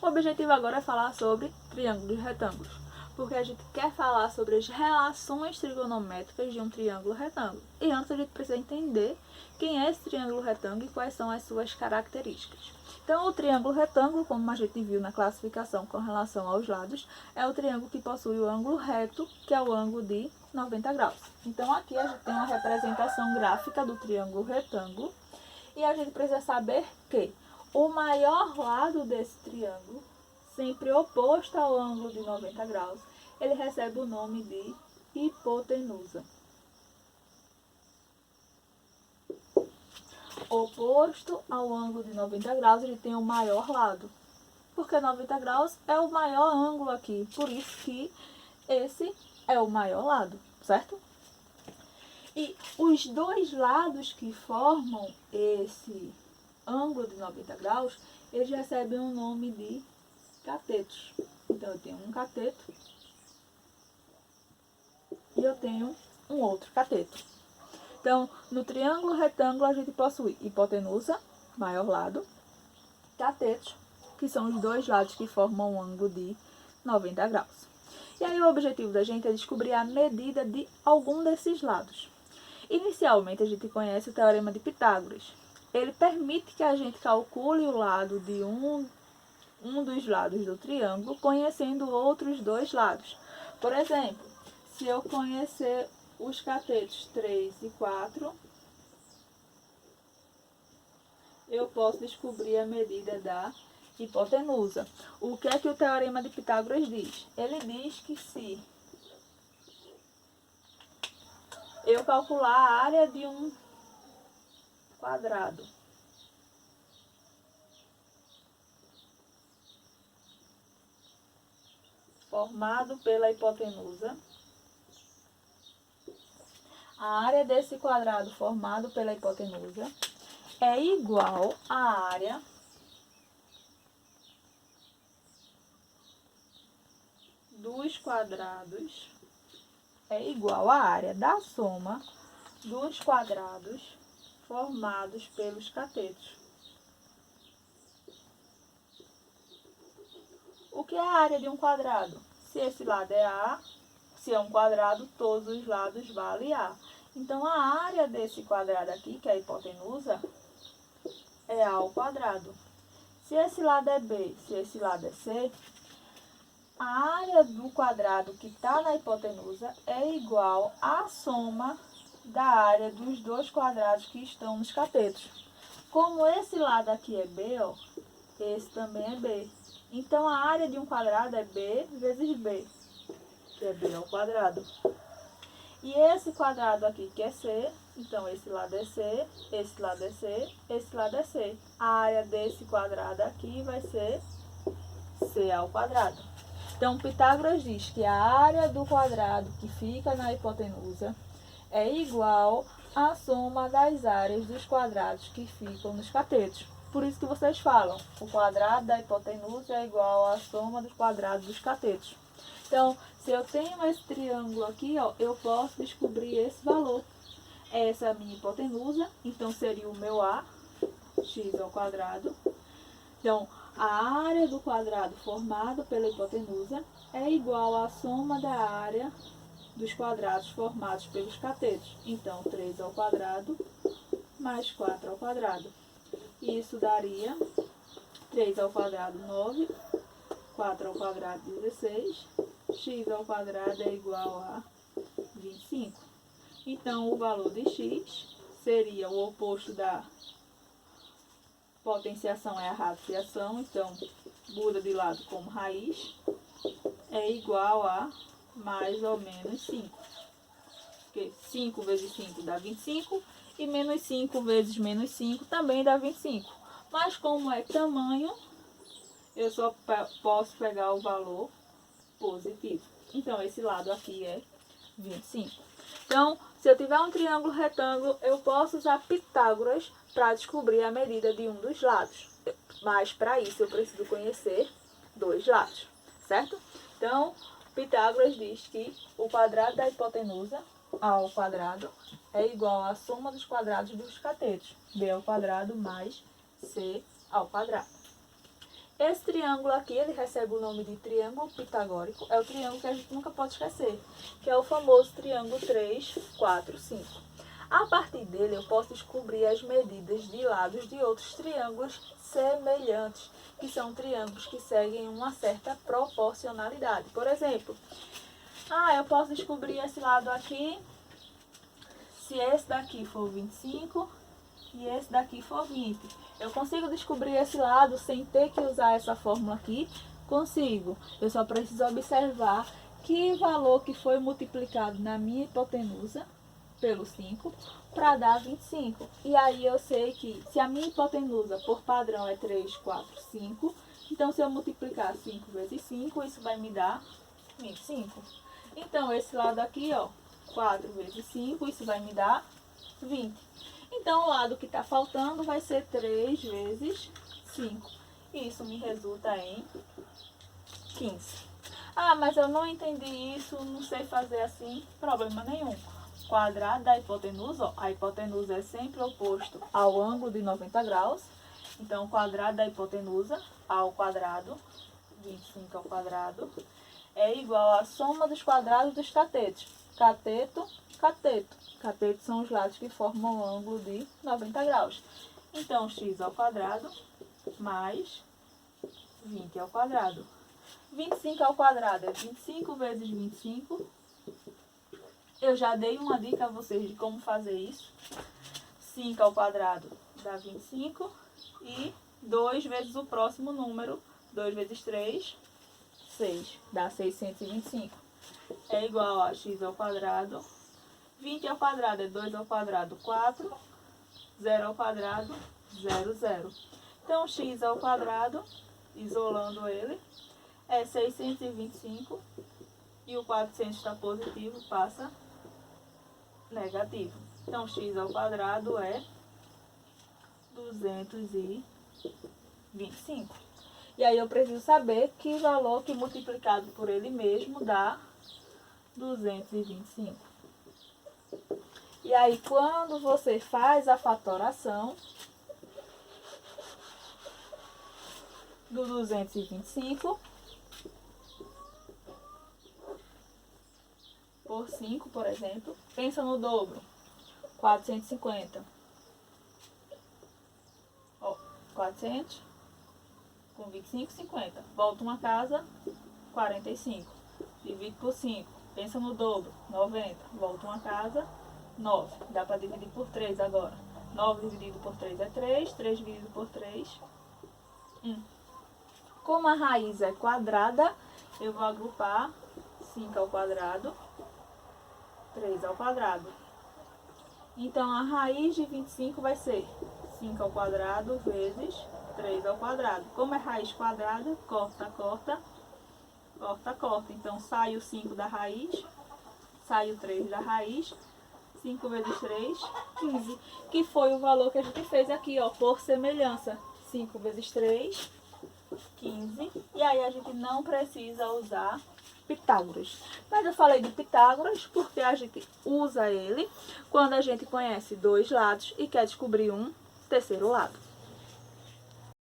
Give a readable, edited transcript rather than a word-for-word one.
O objetivo agora é falar sobre triângulos e retângulos, porque a gente quer falar sobre as relações trigonométricas de um triângulo retângulo. E antes a gente precisa entender quem é esse triângulo retângulo e quais são as suas características. Então, o triângulo retângulo, como a gente viu na classificação com relação aos lados, é o triângulo que possui o ângulo reto, que é o ângulo de 90 graus. Então, aqui a gente tem uma representação gráfica do triângulo retângulo e a gente precisa saber que o maior lado desse triângulo, sempre oposto ao ângulo de 90 graus, ele recebe o nome de hipotenusa. Oposto ao ângulo de 90 graus, ele tem o maior lado, porque 90 graus é o maior ângulo aqui, por isso que esse é o maior lado, certo? E os dois lados que formam esse ângulo de 90 graus, eles recebem o nome de catetos. Então, eu tenho um cateto e eu tenho um outro cateto. Então, no triângulo retângulo, a gente possui hipotenusa, maior lado, catetos, que são os dois lados que formam um ângulo de 90 graus. E aí, o objetivo da gente é descobrir a medida de algum desses lados. Inicialmente, a gente conhece o teorema de Pitágoras. Ele permite que a gente calcule o lado de um dos lados do triângulo, conhecendo outros dois lados. Por exemplo, se eu conhecer os catetos 3 e 4, eu posso descobrir a medida da hipotenusa. O que é que o teorema de Pitágoras diz? Ele diz que se eu calcular a área de um quadrado formado pela hipotenusa, a área desse quadrado formado pela hipotenusa é igual à área dos quadrados, é igual à área da soma dos quadrados formados pelos catetos. O que é a área de um quadrado? Se esse lado é A, se é um quadrado, todos os lados valem A. Então, a área desse quadrado aqui, que é a hipotenusa, é A ao quadrado. Se esse lado é B, se esse lado é C, a área do quadrado que está na hipotenusa é igual à soma da área dos dois quadrados que estão nos catetos. Como esse lado aqui é B, ó, esse também é B. Então, a área de um quadrado é B vezes B, que é B ao quadrado. E esse quadrado aqui que é C, então esse lado é C, esse lado é C, esse lado é C. A área desse quadrado aqui vai ser C ao quadrado. Então, Pitágoras diz que a área do quadrado que fica na hipotenusa é igual à soma das áreas dos quadrados que ficam nos catetos. Por isso que vocês falam, o quadrado da hipotenusa é igual à soma dos quadrados dos catetos. Então, se eu tenho esse triângulo aqui, ó, eu posso descobrir esse valor. Essa é a minha hipotenusa, então seria o meu A, x ao quadrado. Então, a área do quadrado formado pela hipotenusa é igual à soma da área dos quadrados formados pelos catetos. Então, 3 ao quadrado mais 4 ao quadrado. Isso daria 3 ao quadrado, 9, 4 ao quadrado, 16, x ao quadrado é igual a 25. Então, o valor de x seria o oposto da potenciação é a radiciação, então muda de lado como raiz, é igual a mais ou menos 5. Porque 5 vezes 5 dá 25 e menos 5 vezes menos 5 também dá 25. Mas como é tamanho, eu só posso pegar o valor positivo. Então, esse lado aqui é 25. Então, se eu tiver um triângulo retângulo, eu posso usar Pitágoras para descobrir a medida de um dos lados. Mas, para isso, eu preciso conhecer dois lados, certo? Então, Pitágoras diz que o quadrado da hipotenusa ao quadrado é igual à soma dos quadrados dos catetos. B ao quadrado mais C ao quadrado. Esse triângulo aqui, ele recebe o nome de triângulo pitagórico. É o triângulo que a gente nunca pode esquecer, que é o famoso triângulo 3, 4, 5. A partir dele, eu posso descobrir as medidas de lados de outros triângulos semelhantes, que são triângulos que seguem uma certa proporcionalidade. Por exemplo, eu posso descobrir esse lado aqui, se esse daqui for 25 e esse daqui for 20. Eu consigo descobrir esse lado sem ter que usar essa fórmula aqui? Consigo. Eu só preciso observar que valor que foi multiplicado na minha hipotenusa pelo 5 para dar 25. E aí eu sei que se a minha hipotenusa por padrão é 3, 4, 5, então se eu multiplicar 5 vezes 5, isso vai me dar 25. Então esse lado aqui, ó, 4 vezes 5, isso vai me dar 20. Então o lado que está faltando vai ser 3 vezes 5. Isso me resulta em 15. Mas eu não entendi isso, não sei fazer assim, problema nenhum. Quadrado da hipotenusa, ó, a hipotenusa é sempre oposto ao ângulo de 90 graus. Então, o quadrado da hipotenusa ao quadrado, 25 ao quadrado, é igual à soma dos quadrados dos catetos. Cateto, cateto. Catetos são os lados que formam o ângulo de 90 graus. Então, x ao quadrado mais 20 ao quadrado. 25 ao quadrado é 25 vezes 25. Eu já dei uma dica a vocês de como fazer isso. 5 ao quadrado dá 25. E 2 vezes o próximo número. 2 vezes 3, 6. Dá 625. É igual a x ao quadrado. 20 ao quadrado é 2 ao quadrado, 4. 0 ao quadrado, 0, 0. Então, x ao quadrado, isolando ele, é 625. E o 400 está positivo, passa negativo. Então, x ao quadrado é 225. E aí eu preciso saber que valor que multiplicado por ele mesmo dá 225. E aí quando você faz a fatoração do 225 por 5, por exemplo, pensa no dobro, 450. 400 com 25, 50. Volta uma casa, 45. Divide por 5. Pensa no dobro, 90. Volta uma casa, 9. Dá para dividir por 3 agora. 9 dividido por 3 é 3. 3 dividido por 3, 1. Como a raiz é quadrada, eu vou agrupar 5 ao quadrado, 3 ao quadrado. Então, a raiz de 25 vai ser 5 ao quadrado vezes 3 ao quadrado. Como é raiz quadrada, corta, corta, corta, corta. Então, sai o 5 da raiz, sai o 3 da raiz. 5 vezes 3, 15. Que foi o valor que a gente fez aqui, ó, por semelhança. 5 vezes 3, 15. E aí a gente não precisa usar Pitágoras. Mas eu falei de Pitágoras porque a gente usa ele quando a gente conhece dois lados e quer descobrir um terceiro lado.